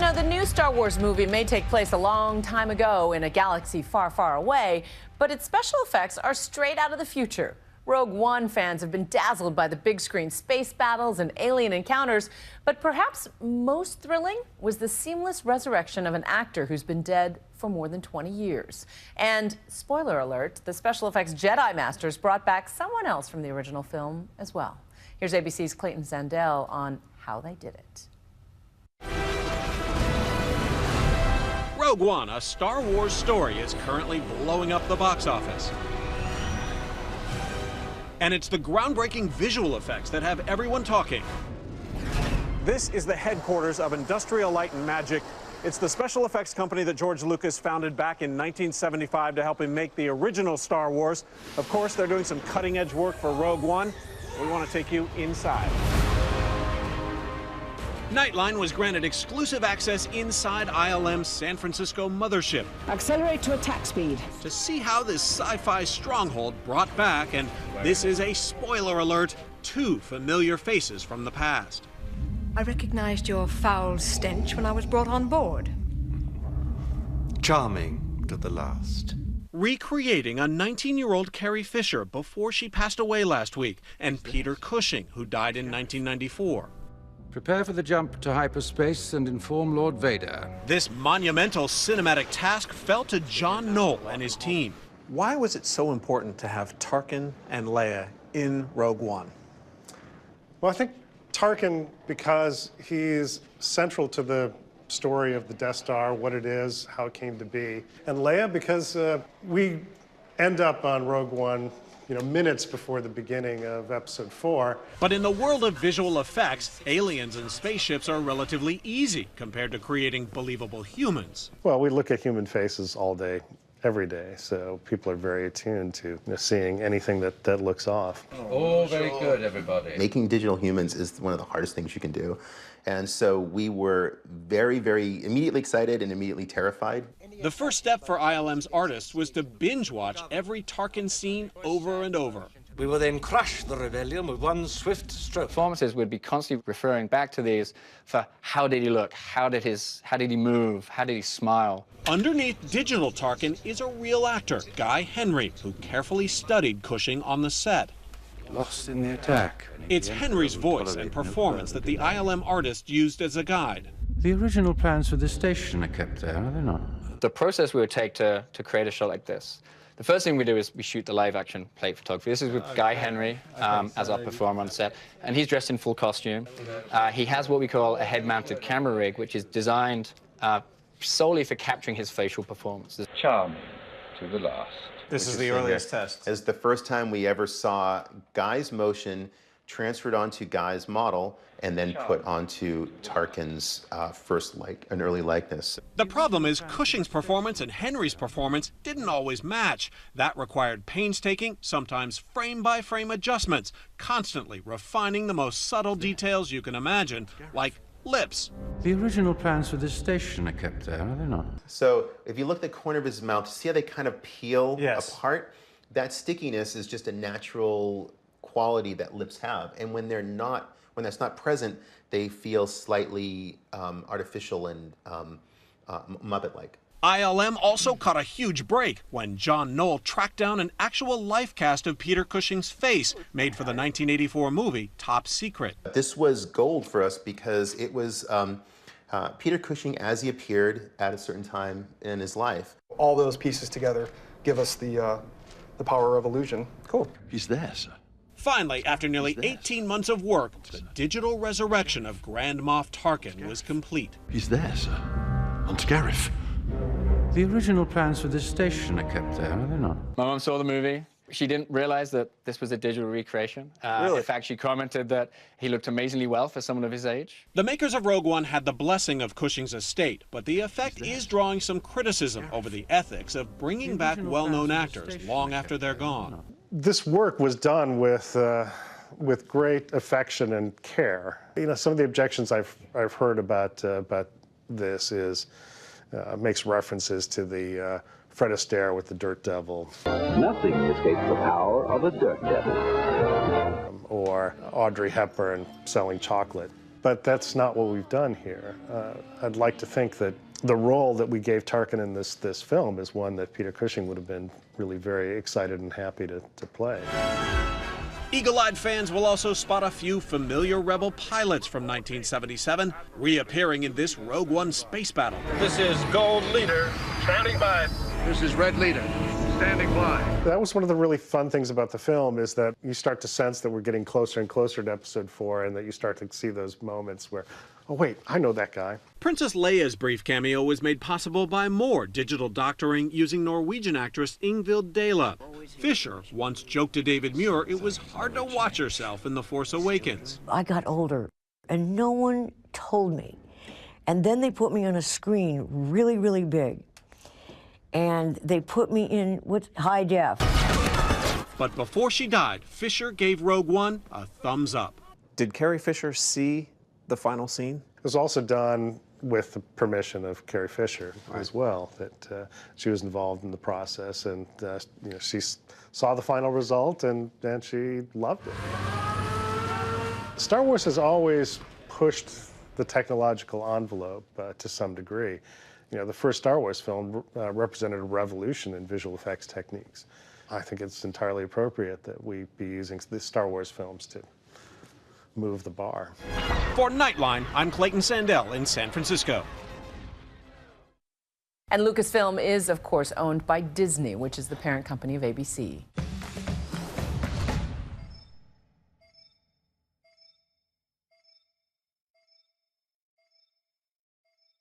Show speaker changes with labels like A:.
A: know, the new Star Wars movie may take place a long time ago in a galaxy far, far away, but its special effects are straight out of the future. Rogue One fans have been dazzled by the big screen space battles and alien encounters, but perhaps most thrilling was the seamless resurrection of an actor who's been dead for more than 20 years. And, spoiler alert, the special effects Jedi Masters brought back someone else from the original film as well. Here's ABC's Clayton Zandel on how they did it.
B: Rogue One, a Star Wars story, is currently blowing up the box office. And it's the groundbreaking visual effects that have everyone talking.
C: This is the headquarters of Industrial Light and Magic. It's the special effects company that George Lucas founded back in 1975 to help him make the original Star Wars. Of course, they're doing some cutting-edge work for Rogue One. We want to take you inside.
B: Nightline was granted exclusive access inside ILM's San Francisco mothership.
D: Accelerate to attack speed.
B: To see how this sci-fi stronghold brought back, and this is a spoiler alert, two familiar faces from the past.
E: I recognized your foul stench when I was brought on board.
F: Charming to the last.
B: Recreating a 19-year-old Carrie Fisher before she passed away last week, and Peter Cushing, who died in 1994.
G: Prepare for the jump to hyperspace and inform Lord Vader.
B: This monumental cinematic task fell to John Knoll and his team.
C: Why was it so important to have Tarkin and Leia in Rogue One?
H: Well, I think Tarkin, because he's central to the story of the Death Star, what it is, how it came to be. And Leia, because we end up on Rogue One, minutes before the beginning of Episode 4.
B: But in the world of visual effects, aliens and spaceships are relatively easy compared to creating believable humans.
H: Well, we look at human faces all day, every day, so people are very attuned to seeing anything that looks off.
G: Oh, very good, everybody.
I: Making digital humans is one of the hardest things you can do. And so we were very, very immediately excited and immediately terrified.
B: The first step for ILM's artists was to binge watch every Tarkin scene over and over.
F: We will then crush the rebellion with one swift stroke.
J: Performances would be constantly referring back to these for how did he look, how did he move, how did he smile.
B: Underneath digital Tarkin is a real actor, Guy Henry, who carefully studied Cushing on the set.
G: Lost in the attack.
B: It's Henry's voice and performance that the ILM artist used as a guide.
G: The original plans for this station are kept there, are they not?
J: The process we would take to create a shot like this, the first thing we do is we shoot the live action plate photography. This is with Guy Henry as our performer on set, and he's dressed in full costume. He has what we call a head-mounted camera rig, which is designed solely for capturing his facial performance.
G: Charming to the last.
C: This is the earliest test.
I: It's the first time we ever saw Guy's motion transferred onto Guy's model and then put onto Tarkin's an early likeness.
B: The problem is Cushing's performance and Henry's performance didn't always match. That required painstaking, sometimes frame-by-frame adjustments, constantly refining the most subtle details you can imagine, like lips.
G: The original plans for this station are kept there, are they not?
I: So if you look at the corner of his mouth, see how they kind of peel
C: Yes.
I: apart? That stickiness is just a natural quality that lips have. And when that's not present, they feel slightly artificial and Muppet-like.
B: ILM also caught a huge break when John Knoll tracked down an actual life cast of Peter Cushing's face, made for the 1984 movie Top Secret.
I: This was gold for us because it was Peter Cushing as he appeared at a certain time in his life.
K: All those pieces together give us the power of illusion. Cool.
F: He's there, sir.
B: Finally, after nearly 18 months of work, the digital resurrection of Grand Moff Tarkin was complete.
F: He's there, sir. On Scarif.
G: The original plans for this station are kept there, are they not?
J: My mom saw the movie. She didn't realize that this was a digital recreation.
H: Really?
J: In fact, she commented that he looked amazingly well for someone of his age.
B: The makers of Rogue One had the blessing of Cushing's estate, but the effect is drawing some criticism over the ethics of bringing back well-known actors long after they're gone.
H: This work was done with great affection and care. Some of the objections I've heard about this is makes references to the Fred Astaire with the Dirt Devil.
L: Nothing escapes the power of a Dirt Devil.
H: Or Audrey Hepburn selling chocolate. But that's not what we've done here. I'd like to think that the role that we gave Tarkin in this film is one that Peter Cushing would have been really very excited and happy to play.
B: Eagle-eyed fans will also spot a few familiar Rebel pilots from 1977 reappearing in this Rogue One space battle.
F: This is Gold Leader, standing by.
G: This is Red Leader, standing by.
H: That was one of the really fun things about the film, is that you start to sense that we're getting closer and closer to Episode 4, and that you start to see those moments where, oh wait, I know that guy.
B: Princess Leia's brief cameo was made possible by more digital doctoring using Norwegian actress Ingvild Dale. Fisher once joked to David Muir it was hard to watch herself in The Force Awakens.
M: I got older, and no one told me. And then they put me on a screen really, really big. And they put me in high def.
B: But before she died, Fisher gave Rogue One a thumbs up.
C: Did Carrie Fisher see the final scene?
H: It was also done with the permission of Carrie Fisher as well, that she was involved in the process, and she saw the final result and she loved it. Star Wars has always pushed the technological envelope to some degree. The first Star Wars film represented a revolution in visual effects techniques. I think it's entirely appropriate that we be using the Star Wars films to move the bar.
B: For Nightline, I'm Clayton Sandell in San Francisco.
A: And Lucasfilm is, of course, owned by Disney, which is the parent company of ABC.